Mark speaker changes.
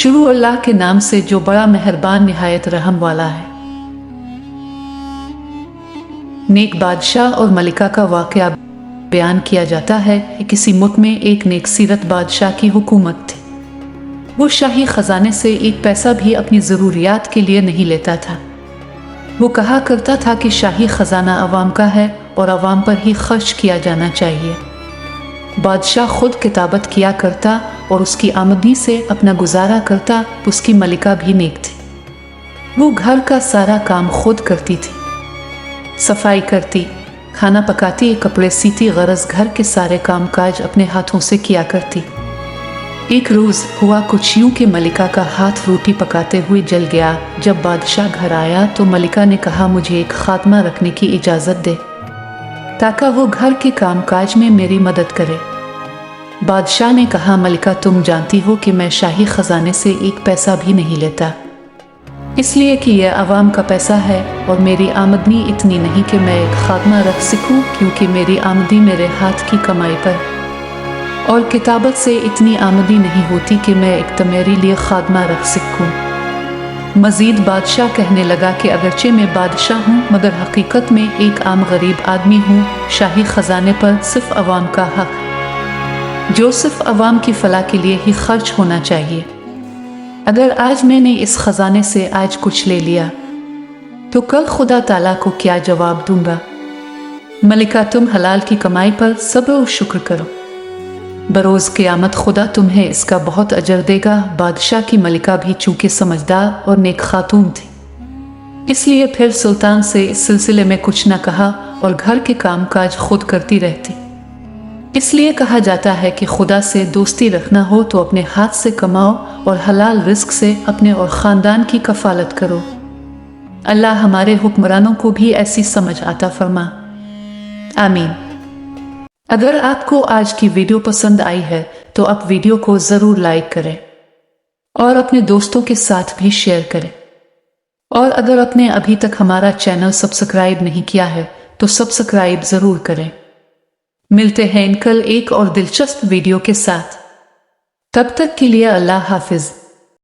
Speaker 1: शुरू अल्लाह के नाम से जो बड़ा मेहरबान निहायत रहम वाला है। नेक बादशाह और मलिका का वाक़या बयान किया जाता है कि किसी मुल्क में एक नेक सीरत बादशाह की हुकूमत थी। वो शाही खजाने से एक पैसा भी अपनी ज़रूरियात के लिए नहीं लेता था। वो कहा करता था कि शाही खजाना अवाम का है और अवाम पर ही खर्च किया जाना चाहिए। बादशाह खुद किताबत किया करता और उसकी आमदनी से अपना गुजारा करता। उसकी मलिका भी नेक थी। वो घर का सारा काम खुद करती थी, सफाई करती, खाना पकाती, कपड़े सीती, गरज घर के सारे कामकाज अपने हाथों से किया करती। एक रोज़ हुआ कुछ यूं कि मलिका का हाथ रोटी पकाते हुए जल गया। जब बादशाह घर आया तो मलिका ने कहा, मुझे एक खात्मा रखने की इजाज़त दे ताकि वो घर के कामकाज में मेरी मदद करे। बादशाह ने कहा, मलिका तुम जानती हो कि मैं शाही खजाने से एक पैसा भी नहीं लेता, इसलिए कि यह अवाम का पैसा है और मेरी आमदनी इतनी नहीं कि मैं एक खात्मा रख सकूं, क्योंकि मेरी आमदनी मेरे हाथ की कमाई पर और किताबत से इतनी आमदनी नहीं होती कि मैं एक तमेरी लिए खात्मा रख सकूं। मजीद बादशाह कहने लगा कि अगरचे मैं बादशाह हूँ मगर हकीकत में एक आम गरीब आदमी हूँ। शाही खजाने पर सिर्फ अवाम का हक है, जो सिर्फ अवाम की फलाह के लिए ही खर्च होना चाहिए। अगर आज मैंने इस खजाने से आज कुछ ले लिया तो कल खुदा ताला को क्या जवाब दूंगा। मलिका तुम हलाल की कमाई पर सब्र और शुक्र करो, बरोज़ क़यामत खुदा तुम्हें इसका बहुत अजर देगा। बादशाह की मलिका भी चूंकि समझदार और नेक खातून थी, इसलिए फिर सुल्तान से इस सिलसिले में कुछ न कहा और घर के कामकाज खुद करती रहती। इसलिए कहा जाता है कि खुदा से दोस्ती रखना हो तो अपने हाथ से कमाओ और हलाल रिस्क से अपने और ख़ानदान की कफालत करो। अल्लाह हमारे हुक्मरानों को भी ऐसी समझ अता फरमा, आमीन। अगर आपको आज की वीडियो पसंद आई है तो आप वीडियो को ज़रूर लाइक करें और अपने दोस्तों के साथ भी शेयर करें। और अगर आपने अभी तक हमारा चैनल सब्सक्राइब नहीं किया है तो सब्सक्राइब ज़रूर करें। मिलते हैं कल एक और दिलचस्प वीडियो के साथ, तब तक के लिए अल्लाह हाफिज़।